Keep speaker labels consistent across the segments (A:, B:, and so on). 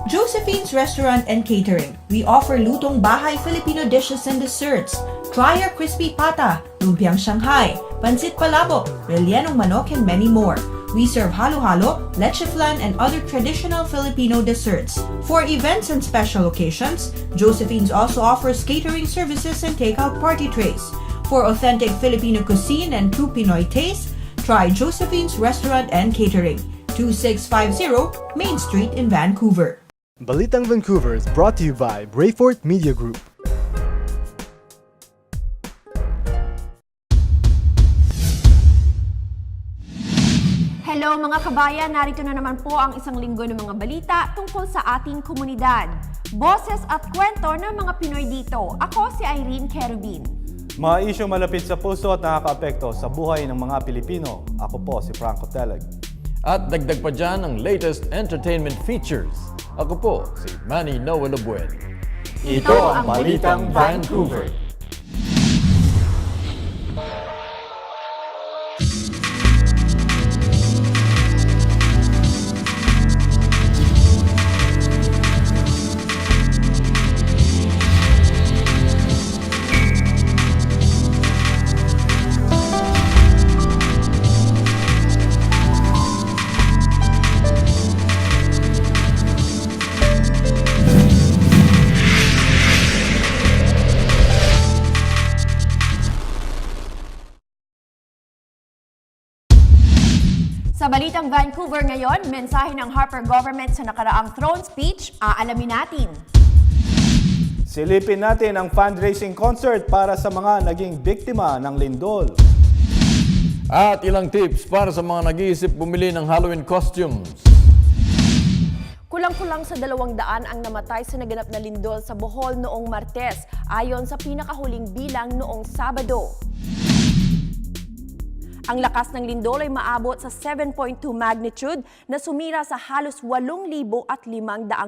A: Josephine's Restaurant and Catering. We offer lutong bahay Filipino dishes and desserts. Try our crispy pata, lumpiang Shanghai, pancit palabok, rellenong manok, and many more. We serve halo-halo, leche flan, and other traditional Filipino desserts. For events and special occasions, Josephine's also offers catering services and takeout party trays. For authentic Filipino cuisine and true Pinoy taste, try Josephine's Restaurant and Catering, 2650 Main Street in Vancouver.
B: Balitang Vancouver is brought to you by Brayfort Media Group.
C: Hello mga kabayan, narito na naman po ang isang linggo ng mga balita tungkol sa ating komunidad. Boses at kwento ng mga Pinoy dito. Ako si Irene Kerubin.
D: Mga isyong malapit sa puso at nakakaapekto sa buhay ng mga Pilipino. Ako po si Franco Teleg.
E: At dagdag pa dyan ang latest entertainment features. Ako po si Manny Noel Obuen.
C: Ito ang Balitang Vancouver. Sa Balitang Vancouver ngayon, mensahe ng Harper government sa nakaraang throne speech, aalamin natin.
D: Silipin natin ang fundraising concert para sa mga naging biktima ng lindol.
E: At ilang tips para sa mga nag-iisip bumili ng Halloween costumes.
C: Kulang-kulang sa 200 ang namatay sa naganap na lindol sa Bohol noong Martes, ayon sa pinakahuling bilang noong Sabado. Ang lakas ng lindol ay maabot sa 7.2 magnitude na sumira sa halos 8,500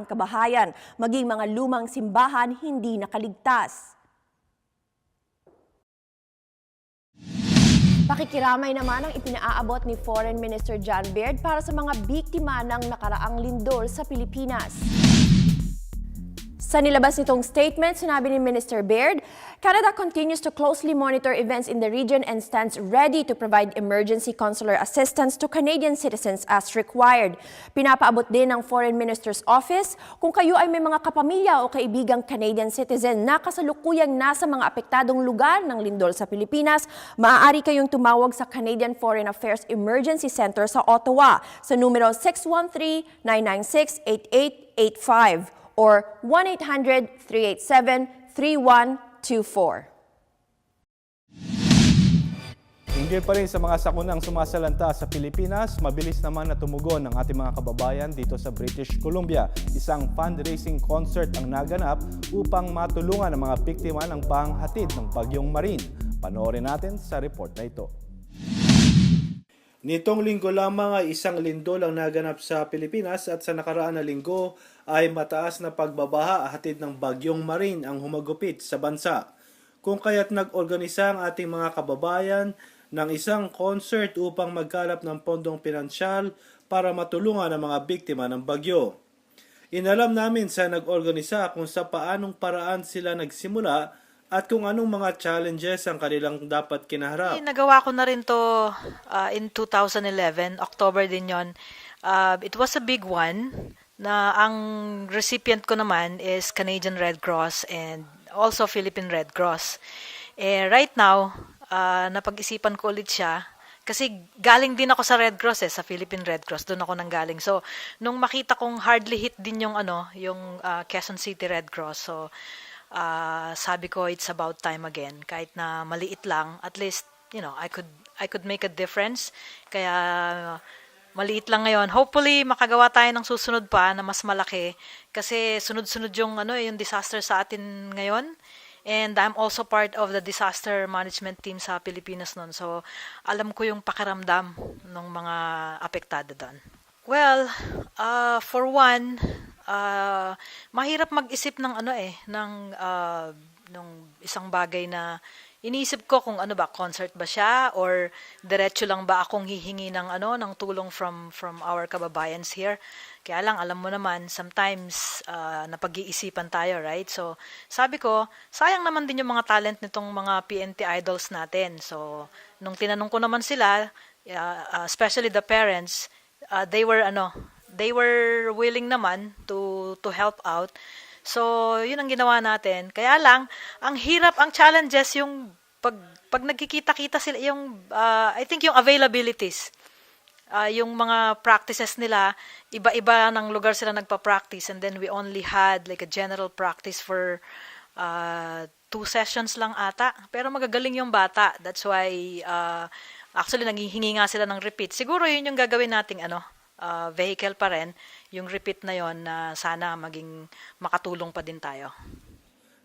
C: kabahayan, maging mga lumang simbahan hindi nakaligtas. Pakikiramay naman ang ipinaaabot ni Foreign Minister John Baird para sa mga biktima ng nakaraang lindol sa Pilipinas. Sa nilabas nitong statement, sinabi ni Minister Baird, Canada continues to closely monitor events in the region and stands ready to provide emergency consular assistance to Canadian citizens as required. Pinapaabot din ng Foreign Minister's Office kung kayo ay may mga kapamilya o kaibigang Canadian citizen na kasalukuyang nasa mga apektadong lugar ng lindol sa Pilipinas, maaari kayong tumawag sa Canadian Foreign Affairs Emergency Center sa Ottawa sa numero 613-996-8885. or 1-800-387-3124.
D: Hinggil pa rin sa mga sakunang sumasalanta sa Pilipinas, mabilis naman na tumugon ng ating mga kababayan dito sa British Columbia. Isang fundraising concert ang naganap upang matulungan ang mga biktima ng panghatid ng Bagyong Marin. Panoorin natin sa report na ito. Nitong linggo lamang ay isang lindol ang naganap sa Pilipinas at sa nakaraan na linggo ay mataas na pagbabaha hatid ng Bagyong Marin ang humagupit sa bansa. Kung kaya't nag-organisa ang ating mga kababayan ng isang concert upang magkalap ng pondong pinansyal para matulungan ang mga biktima ng bagyo. Inalam namin sa nag-organisa kung sa paanong paraan sila nagsimula at kung anong mga challenges ang kanilang dapat kinaharap.
F: Nagawa ko na rin to in 2011, October din yon. It was a big one na ang recipient ko naman is Canadian Red Cross and also Philippine Red Cross. Right now, napag-isipan ko ulit siya kasi galing din ako sa Red Cross sa Philippine Red Cross, doon ako nanggaling. So, nung makita kong hardly hit din yung Quezon City Red Cross. So, sabi ko it's about time again, kahit na maliit lang, at least I could make a difference. Kaya maliit lang ngayon, hopefully makagawa tayo ng susunod pa na mas malaki kasi sunod-sunod yung disaster sa atin ngayon, and I'm also part of the disaster management team sa Pilipinas noon, so alam ko yung pakiramdam ng mga apektado doon. Well, for one, mahirap mag-isip ng ng isang bagay na iniisip ko kung ano ba, concert ba siya or diretso lang ba akong hihingi ng ng tulong from our kababayans here. Kaya lang, alam mo naman, sometimes napag-iisipan tayo, right? So, sabi ko, sayang naman din yung mga talent nitong mga PNP idols natin. So, nung tinanong ko naman sila, especially the parents, they were willing naman to help out. So, yun ang ginawa natin. Kaya lang, ang hirap, ang challenges yung pag nagkikita-kita sila, yung I think yung availabilities. Yung mga practices nila, iba-iba ng lugar sila nagpa-practice, and then we only had like a general practice for 2 sessions lang ata. Pero magagaling yung bata. That's why actually nanghihingi nga sila ng repeat. Siguro yun yung gagawin nating vehicle pa rin, yung repeat na yon na sana maging makatulong pa din tayo.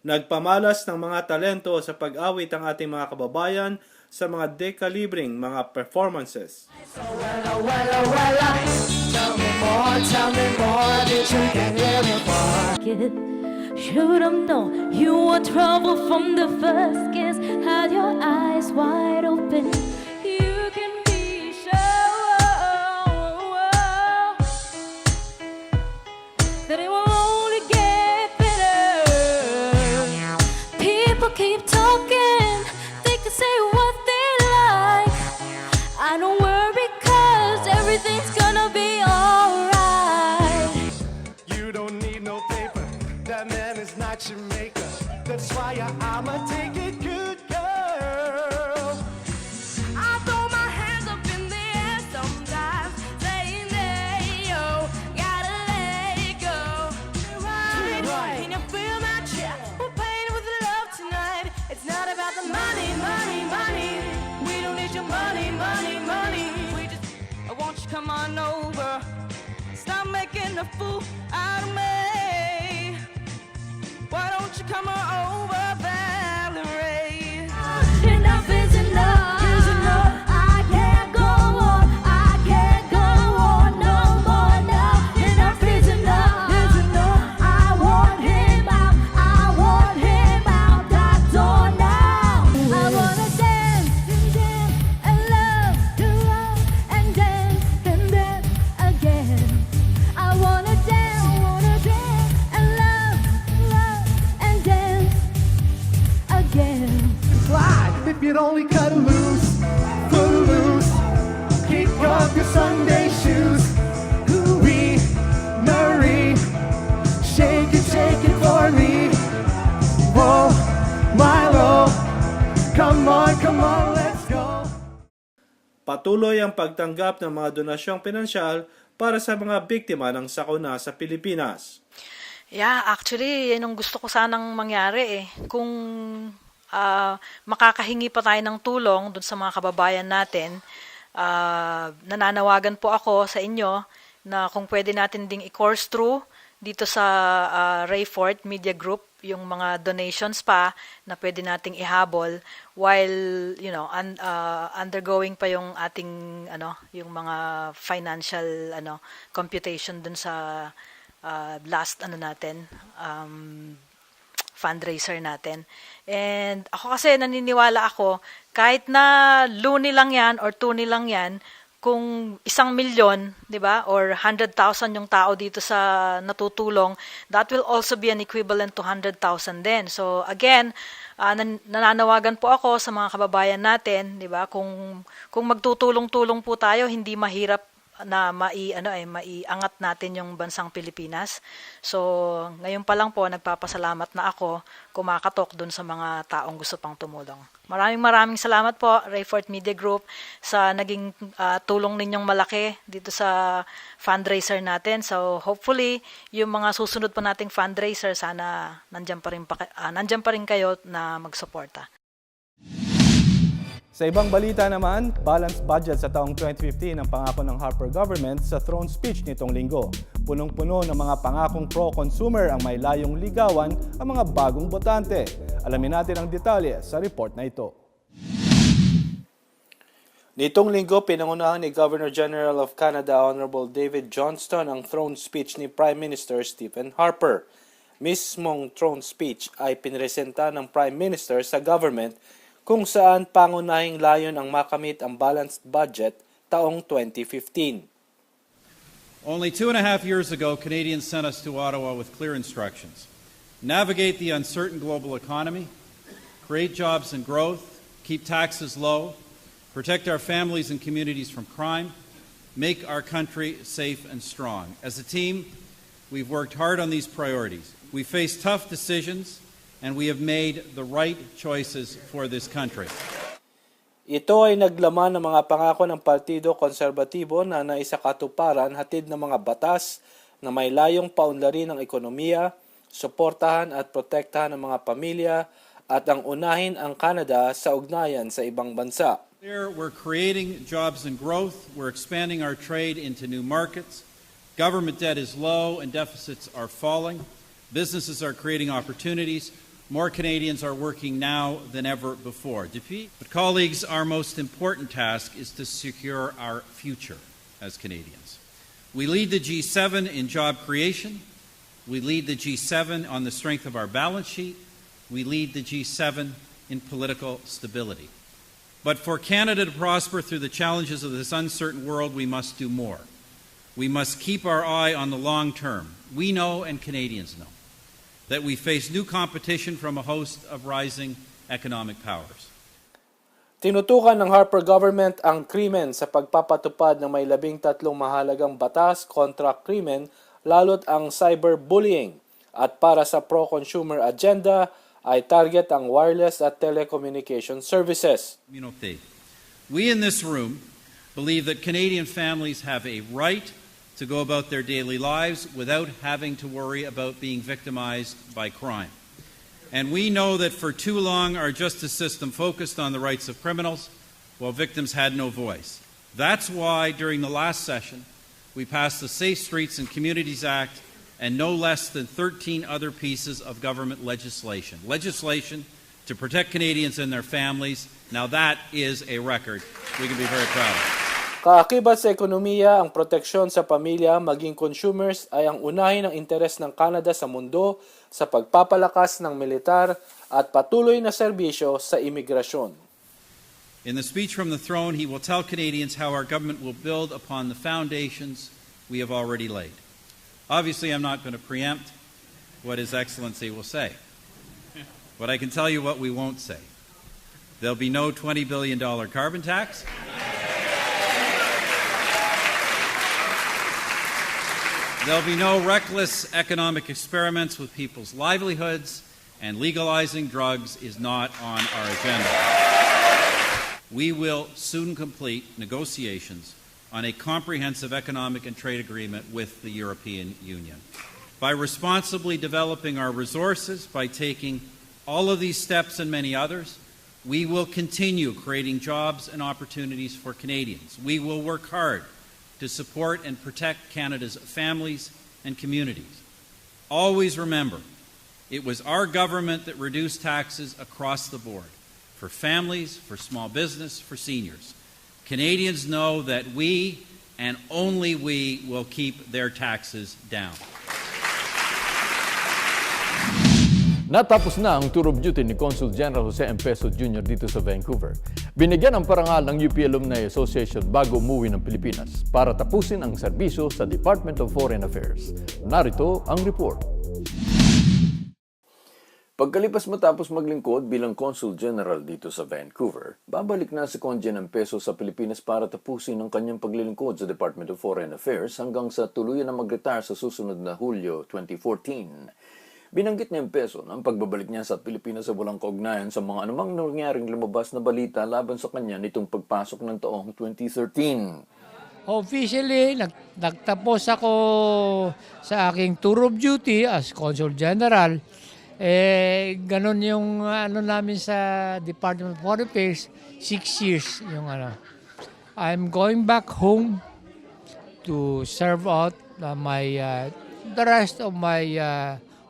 D: Nagpamalas ng mga talento sa pag-awit ang ating mga kababayan sa mga dekalibreng mga performances.
G: Should have known you were trouble from the first kiss. Had your eyes wide open. You can be sure that it will only get better. People keep talking, they can say what they like. I don't worry 'cause everything's gonna be alright.
B: You don't need no paper, that man is not your maker. That's why I'ma take it good, girl.
G: I throw my hands up in the air sometimes, saying that yo, gotta let it go. Right. Can you feel my chest? We're playing with love tonight. It's not about the money, money, money. We don't need your money, money, money. I want you to come on over. Stop making a fool out of me. Why don't you come on over, Valerie? Enough is enough. I can't go on. I can't go on no more now. Enough is enough. I want him out. I want him out that door now. I wanna dance and love and dance again. I wanna dance and love and dance again.
B: Slide if you'd only cut loose, footloose. Kick off your Sunday shoes. Ooh-wee, Marie, shake it for me. Whoa, Milo, come on, let's go.
D: Patuloy ang pagtanggap ng mga donasyong pinansyal para sa mga biktima ng sakuna sa Pilipinas.
F: Yeah, actually, yan ang gusto ko sanang mangyari eh. Kung makakahingi pa tayo ng tulong dun sa mga kababayan natin, nananawagan po ako sa inyo na kung pwede natin ding i-course through dito sa Rayfort Media Group yung mga donations pa na pwede nating ihabol while undergoing pa yung ating yung mga financial computation dun sa last natin fundraiser natin. And ako kasi naniniwala ako kahit na luni lang yan or tuni lang yan, kung 1,000,000, 'di ba? Or 100,000 yung tao dito sa natutulong, that will also be an equivalent to 100,000 din. So again, nananawagan po ako sa mga kababayan natin, 'di ba? Kung magtutulong-tulong po tayo, hindi mahirap na maiangat natin yung bansang Pilipinas. So, ngayon pa lang po nagpapasalamat na ako kumakatok dun sa mga taong gusto pang tumulong. Maraming salamat po Rayfort Media Group sa naging tulong ninyong malaki dito sa fundraiser natin. So, hopefully yung mga susunod pa nating fundraiser sana nandiyan pa rin kayo na magsuporta.
H: Sa ibang balita naman, balanced budget sa taong 2015 ang pangako ng Harper government sa throne speech nitong linggo. Punong-puno ng mga pangakong pro-consumer ang may layong ligawan ang mga bagong botante. Alamin natin ang detalye sa report na ito.
D: Nitong linggo, pinangunahan ni Governor General of Canada Honorable David Johnston ang throne speech ni Prime Minister Stephen Harper. Mismong throne speech ay pinresenta ng Prime Minister sa government kung saan pangunahing layon ang makamit ang balanced budget taong 2015.
I: Only 2.5 years ago, Canadians sent us to Ottawa with clear instructions. Navigate the uncertain global economy, create jobs and growth, keep taxes low, protect our families and communities from crime, make our country safe and strong. As a team, we've worked hard on these priorities. We faced tough decisions, and we have made the right choices for this country.
D: Ito ay naglaman ng mga pangako ng Partido Konserbatibo na naisakatuparan hatid ng mga batas na may layong paunlarin ang ekonomiya, suportahan at protektahan ng mga pamilya at ang unahin ang Canada sa ugnayan sa ibang bansa.
I: We're creating jobs and growth. We're expanding our trade into new markets. Government debt is low and deficits are falling. Businesses are creating opportunities. More Canadians are working now than ever before. But colleagues, our most important task is to secure our future as Canadians. We lead the G7 in job creation. We lead the G7 on the strength of our balance sheet. We lead the G7 in political stability. But for Canada to prosper through the challenges of this uncertain world, we must do more. We must keep our eye on the long term. We know, and Canadians know, that we face new competition from a host of rising economic powers.
D: Tinutukan ng Harper government ang krimen sa pagpapatupad ng may 13 mahalagang batas kontra krimen, lalo't ang cyberbullying. At para sa pro-consumer agenda ay target ang wireless at telecommunication services.
I: We in this room believe that Canadian families have a right to go about their daily lives without having to worry about being victimized by crime. And we know that for too long our justice system focused on the rights of criminals while victims had no voice. That's why during the last session we passed the Safe Streets and Communities Act and no less than 13 other pieces of government legislation. Legislation to protect Canadians and their families. Now that is a record we can be very proud of.
D: Kaakibat sa ekonomiya, ang proteksyon sa pamilya maging consumers ay ang unahin ng interes ng Canada sa mundo sa pagpapalakas ng militar at patuloy na serbisyo sa imigrasyon.
I: In the speech from the throne, he will tell Canadians how our government will build upon the foundations we have already laid. Obviously, I'm not going to preempt what His Excellency will say, but I can tell you what we won't say. There'll be no $20 billion carbon tax. There'll be no reckless economic experiments with people's livelihoods, and legalizing drugs is not on our agenda. We will soon complete negotiations on a comprehensive economic and trade agreement with the European Union. By responsibly developing our resources, by taking all of these steps and many others, we will continue creating jobs and opportunities for Canadians. We will work hard to support and protect Canada's families and communities. Always remember, it was our government that reduced taxes across the board, for families, for small business, for seniors. Canadians know that we, and only we, will keep their taxes down.
E: Natapos na ang tour of duty ni Consul General Jose Empeso Jr. dito sa Vancouver. Binigyan ng parangal ng UP Alumni Association bago umuwi ng Pilipinas para tapusin ang serbisyo sa Department of Foreign Affairs. Narito ang report. Pagkalipas matapos maglingkod bilang Consul General dito sa Vancouver, babalik na si Conjen Empeso sa Pilipinas para tapusin ang kanyang paglilingkod sa Department of Foreign Affairs hanggang sa tuluyan na mag-retire sa susunod na Hulyo 2014. Binanggit ni Empeso na ang pagbabalik niya sa Pilipinas sa walang kaugnayan sa mga anumang nangyaring lumabas na balita laban sa kanya nitong pagpasok ng taong 2013.
J: Officially, nagtapos ako sa aking tour of duty as Consul General. Ganon yung namin sa Department of Foreign Affairs, 6 years yung I'm going back home to serve out the rest of my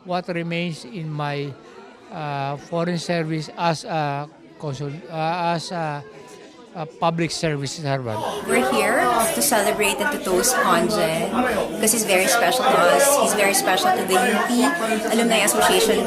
J: what remains in my foreign service as a consul, as a public service servant.
K: We're here to celebrate and to toast Conjen because he's very special to us. He's very special to the UP Alumni Association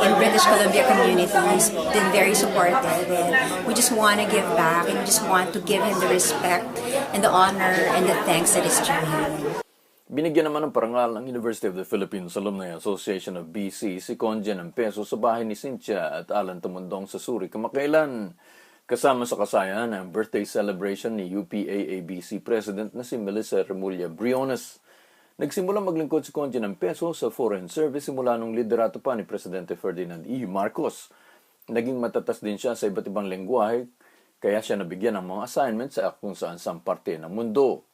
K: in British Columbia community. He's been very supportive, and we just want to give back, and we just want to give him the respect and the honor and the thanks that is due him.
E: Binigyan naman ng parangal ng University of the Philippines Alumni Association of BC si Conjen ng peso sa bahay ni Cynthia at Alan Tumundong sa Suri kamakailan. Kasama sa kasayahan ang birthday celebration ni UPAABC President na si Melissa Remulla Briones. Nagsimula maglingkod si Conjen ng peso sa Foreign Service simula nung liderato pa ni Presidente Ferdinand E. Marcos. Naging matatas din siya sa iba't ibang lengguwahe, kaya siya nabigyan ng mga assignments sa kung saan parte ng mundo.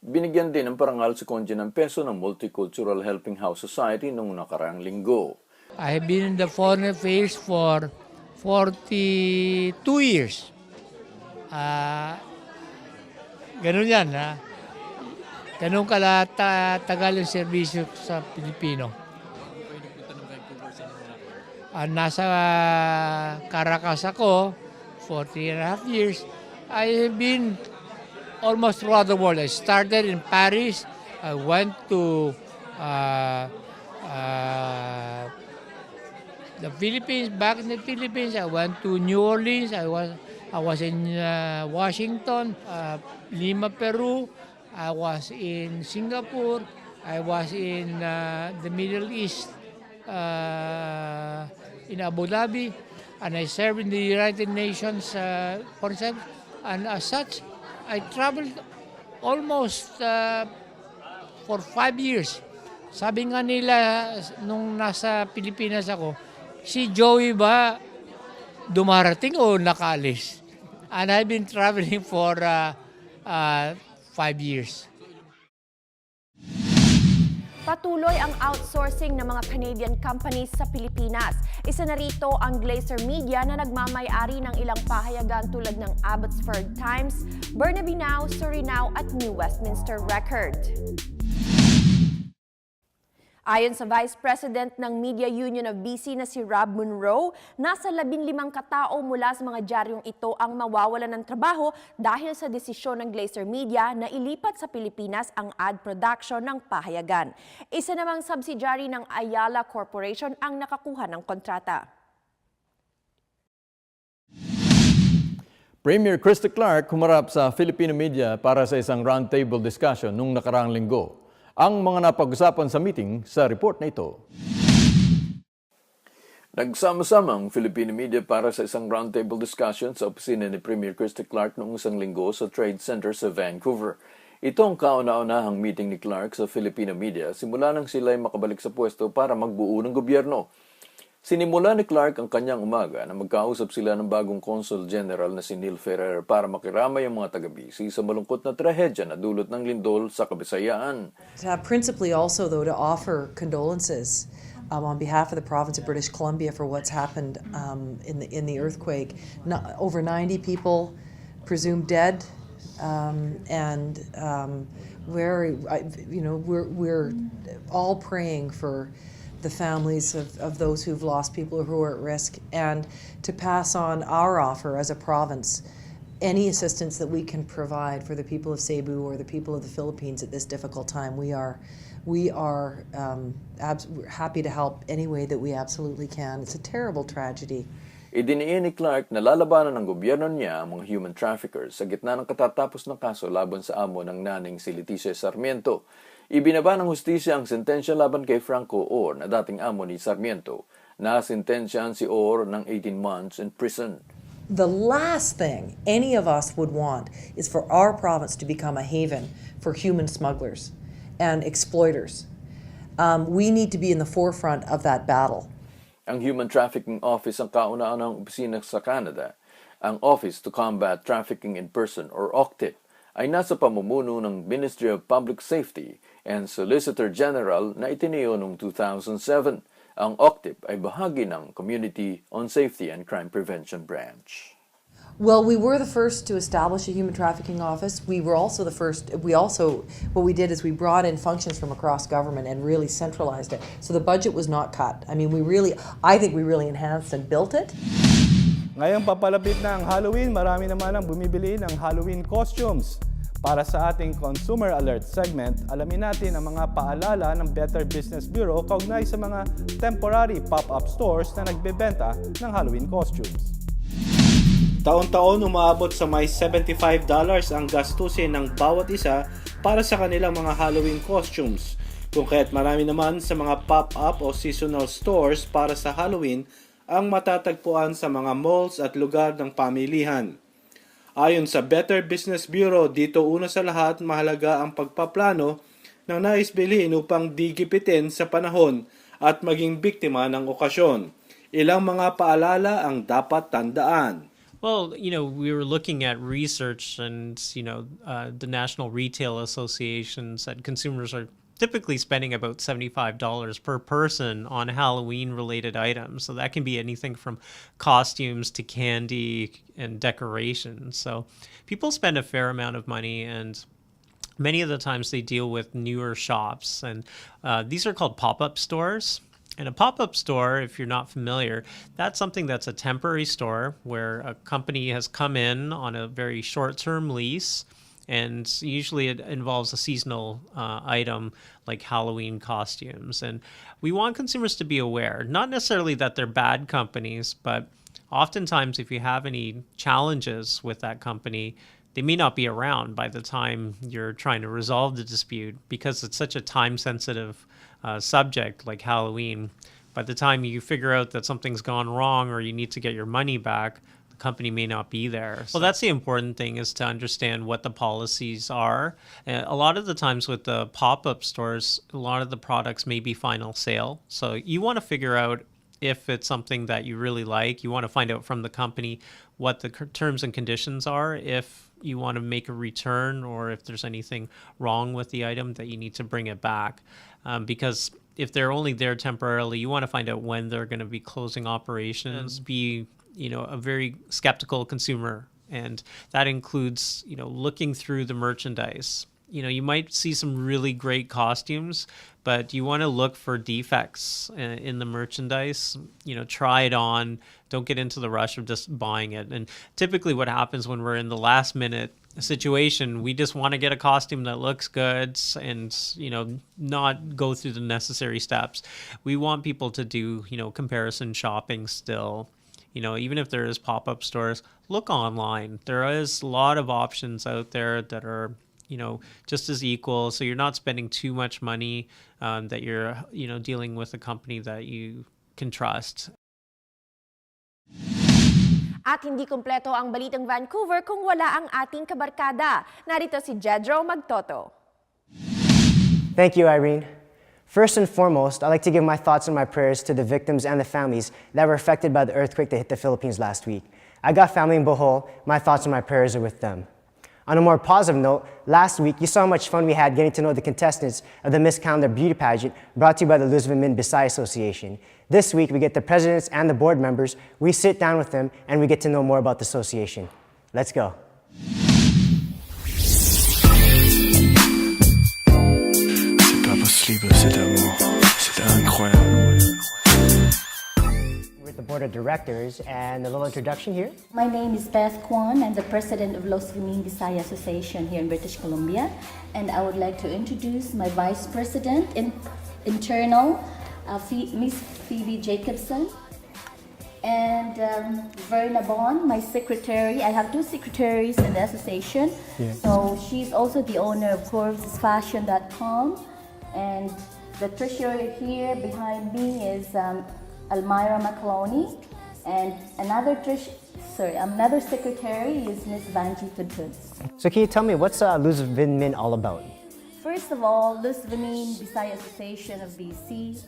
E: Binigyan din ng parangal si Conjen ng peso ng Multicultural Helping House Society noong nakaraang linggo.
J: I have been in the foreign affairs for 42 years. Ganun yan, ha? Ganun tagal yung serbisyo sa Pilipino. Nasa Caracas ako for 3.5 years. I have been almost throughout the world. I started in Paris. I went to the Philippines. Back in the Philippines, I went to New Orleans. I was in Washington, Lima, Peru. I was in Singapore. I was in the Middle East, in Abu Dhabi, and I served in the United Nations Foreign Service. And as such, I traveled almost for 5 years. Sabi nga nila nung nasa Pilipinas ako, si Joey ba dumarating o nakaalis? And I've been traveling for 5 years.
C: Patuloy ang outsourcing ng mga Canadian companies sa Pilipinas. Isa na rito ang Glacier Media na nagmamay-ari ng ilang pahayagan tulad ng Abbotsford Times, Burnaby Now, Surrey Now at New Westminster Record. Ayon sa Vice President ng Media Union of BC na si Rob Munro, nasa 15 katao mula sa mga diaryong ito ang mawawalan ng trabaho dahil sa desisyon ng Glacier Media na ilipat sa Pilipinas ang ad production ng pahayagan. Isa namang subsidiary ng Ayala Corporation ang nakakuha ng kontrata.
E: Premier Christy Clark humarap sa Filipino media para sa isang roundtable discussion nung nakaraang linggo. Ang mga napag-usapan sa meeting sa report na ito. Nagsama-sama ang Filipino media para sa isang roundtable discussion sa opisina ni Premier Christy Clark noong isang linggo sa Trade Center sa Vancouver. Ito ang kauna-unahang meeting ni Clark sa Filipino media simula nang sila'y makabalik sa pwesto para magbuo ng gobyerno. Sinimula ni Clark ang kanyang umaga na magkausap sila ng bagong Consul General na si Neil Ferrer para makiramay ang mga taga-BC sa malungkot na trahedya na dulot ng lindol sa Kabisayaan.
L: Principally also, though, to offer condolences on behalf of the province of British Columbia for what's happened in the earthquake. Over 90 people presumed dead, and we're all praying for the families of those who've lost people who are at risk, and to pass on our offer as a province, any assistance that we can provide for the people of Cebu or the people of the Philippines at this difficult time. We are happy to help any way that we absolutely can. It's a terrible tragedy.
E: Idiniin ni Clark na lalabanan ng gobyerno niya ang mga human traffickers sa gitna ng katatapos ng kaso laban sa amo ng naning si Leticia Sarmiento. Ibinaba ng hustisya ang sentensya laban kay Franco Orr na dating amo ni Sarmiento. Nasintensyahan si Orr ng 18 months in prison.
L: The last thing any of us would want is for our province to become a haven for human smugglers and exploiters. We need to be in the forefront of that battle.
E: Ang Human Trafficking Office ang kauna-unahang opisina sa Canada. Ang Office to Combat Trafficking in Person or OCTIP ay nasa pamumuno ng Ministry of Public Safety and Solicitor General na itinayo noong 2007. Ang OCTIP ay bahagi ng Community on Safety and Crime Prevention Branch.
L: Well, we were the first to establish a human trafficking office. We were also the first. What we did is we brought in functions from across government and really centralized it. So the budget was not cut. I mean, I think we really enhanced and built it.
H: Ngayong papalapit na ang Halloween, marami naman ang bumibili ng Halloween costumes. Para sa ating Consumer Alert segment, alamin natin ang mga paalala ng Better Business Bureau kaugnay sa mga temporary pop-up stores na nagbebenta ng Halloween costumes.
D: Taon-taon umaabot sa may $75 ang gastusin ng bawat isa para sa kanilang mga Halloween costumes. Kung kaya't marami naman sa mga pop-up o seasonal stores para sa Halloween ang matatagpuan sa mga malls at lugar ng pamilihan. Ayon sa Better Business Bureau, dito una sa lahat mahalaga ang pagpaplano ng nais bilhin upang di gipitin sa panahon at maging biktima ng okasyon. Ilang mga paalala ang dapat tandaan.
M: Well, we were looking at research and, the National Retail Association said consumers are typically spending about $75 per person on Halloween-related items. So that can be anything from costumes to candy and decorations. So people spend a fair amount of money, and many of the times they deal with newer shops. And these are called pop-up stores. And a pop-up store, if you're not familiar, that's something that's a temporary store where a company has come in on a very short-term lease, and usually it involves a seasonal item like Halloween costumes. And we want consumers to be aware, not necessarily that they're bad companies, but oftentimes if you have any challenges with that company, they may not be around by the time you're trying to resolve the dispute, because it's such a time-sensitive subject like Halloween. By the time you figure out that something's gone wrong or you need to get your money back, the company may not be there. Well, that's the important thing, is to understand what the policies are. A lot of the times with the pop-up stores, a lot of the products may be final sale. So you want to figure out if it's something that you really like. You want to find out from the company what the terms and conditions are, if you want to make a return or if there's anything wrong with the item that you need to bring it back. Because if they're only there temporarily, you want to find out when they're going to be closing operations. Be a very skeptical consumer, and that includes looking through the merchandise. You might see some really great costumes, but you want to look for defects in the merchandise. Try it on. Don't get into the rush of just buying it. And typically what happens when we're in the last minute situation, we just want to get a costume that looks good and, not go through the necessary steps. We want people to do, comparison shopping still. Even if there is pop-up stores, look online. There is a lot of options out there that are just as equal, so you're not spending too much money, that you're dealing with a company that you can trust.
C: At hindi kumpleto ang Balitang Vancouver kung wala ang ating kabarkada. Narito si Jedro Magtoto.
N: Thank you, Irene. First and foremost, I'd like to give my thoughts and my prayers to the victims and the families that were affected by the earthquake that hit the Philippines last week. I got family in Bohol. My thoughts and my prayers are with them. On a more positive note, last week you saw how much fun we had getting to know the contestants of the Miss Calendar Beauty Pageant brought to you by the Luz Vimin Bisaya Association. This week we get the presidents and the board members, we sit down with them, and we get to know more about the association. Let's go.
B: C'est pas possible cet amour, c'est incroyable.
N: We're at the board of directors, and a little introduction here.
O: My name is Beth Kwan. I'm the president of Los Vimin Bisaya Association here in British Columbia, and I would like to introduce my vice president in internal, Miss Phoebe Jacobson, and Verna Bond, my secretary. I have two secretaries in the association.
N: Yeah.
O: So she's also the owner of CorvsFashion.com, and the treasurer here behind me is Almira McCloney, and another secretary is Miss Vanji Tudtuds.
N: So can you tell me, what's Luz Vimin all about?
O: First of all, Luz Vimin Bisaya Association of BC,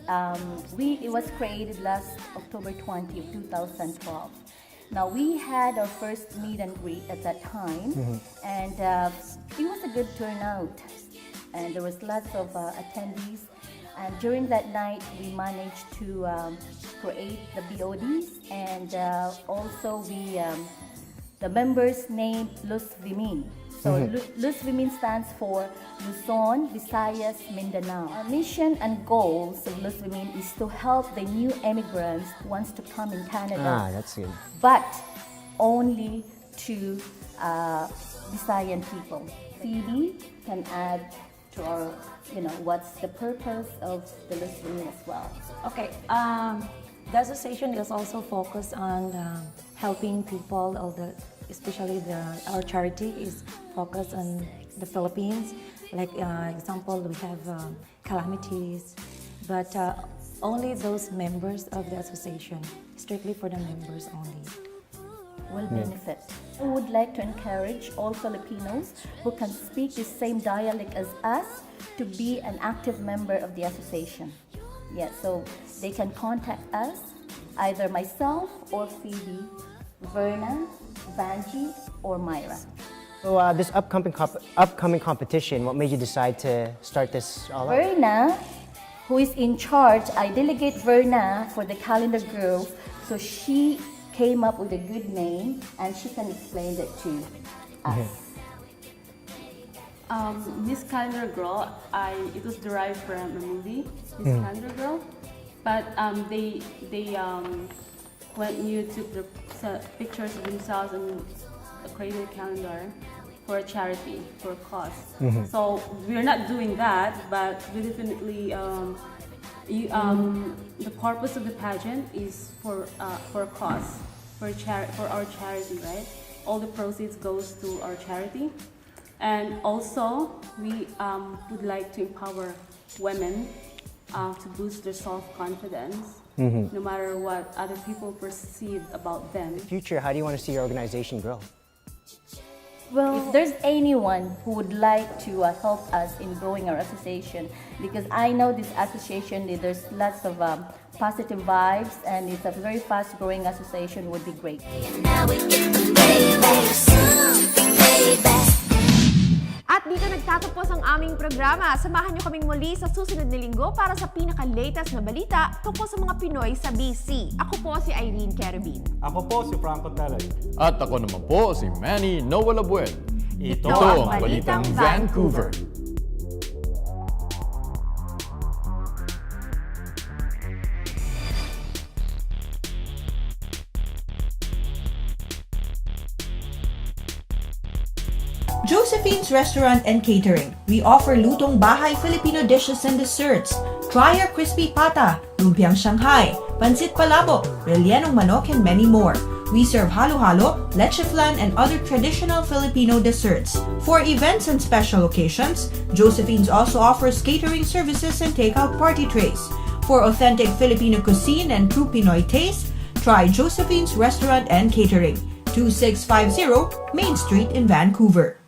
O: it was created last October 20 of 2012. Now we had our first meet and greet at that time, and it was a good turnout, and there was lots of attendees. And during that night, we managed to create the BODs, and also the members named Luz Vimin. So Luz Vimin stands for Luzon, Visayas, Mindanao. Our mission and goals of Luz Vimin is to help the new immigrants who wants to come in Canada.
N: That's good.
O: But only to Visayan people. Phoebe can add to our, what's the purpose of the listening as well.
P: Okay, the association is also focused on helping people, especially our charity is focused on the Philippines. Like example, we have calamities, but only those members of the association, strictly for the members only.
O: Will benefit. I would like to encourage all Filipinos who can speak the same dialect as us to be an active member of the association. Yeah, so they can contact us, either myself or Phoebe, Verna, Vanji, or Myra.
N: So this upcoming competition, what made you decide to start this all up?
O: Verna, who is in charge, I delegate Verna for the calendar girl, so she came up with a good name and she can explain it to us.
Q: Miss Calendar Girl, it was derived from a movie, Miss Calendar Girl, but when you took the pictures of themselves and created a calendar for a charity, for a cause. So we're not doing that, but we definitely the purpose of the pageant is for a cause, for our charity, right? All the proceeds goes to our charity, and also we would like to empower women to boost their self-confidence, no matter what other people perceive about them.
N: In the future, how do you want to see your organization grow?
O: Well, if there's anyone who would like to help us in growing our association, because I know this association, there's lots of positive vibes and it's a very fast-growing association, would be great.
C: At dito nagtatapos ang aming programa. Samahan niyo kaming muli sa susunod na linggo para sa pinaka-latest na balita tungkol sa mga Pinoy sa BC. Ako po si Irene Carabin.
H: Ako po si Franco Telay.
E: At ako naman po si Manny Noel Abuel.
C: Ito ang Balitang Vancouver.
A: Josephine's Restaurant and Catering. We offer lutong bahay Filipino dishes and desserts. Try our crispy pata, lumpiang Shanghai, pancit palabok, rellenong manok, and many more. We serve halo-halo, leche flan, and other traditional Filipino desserts. For events and special occasions, Josephine's also offers catering services and takeout party trays. For authentic Filipino cuisine and true Pinoy taste, try Josephine's Restaurant and Catering, 2650 Main Street in Vancouver.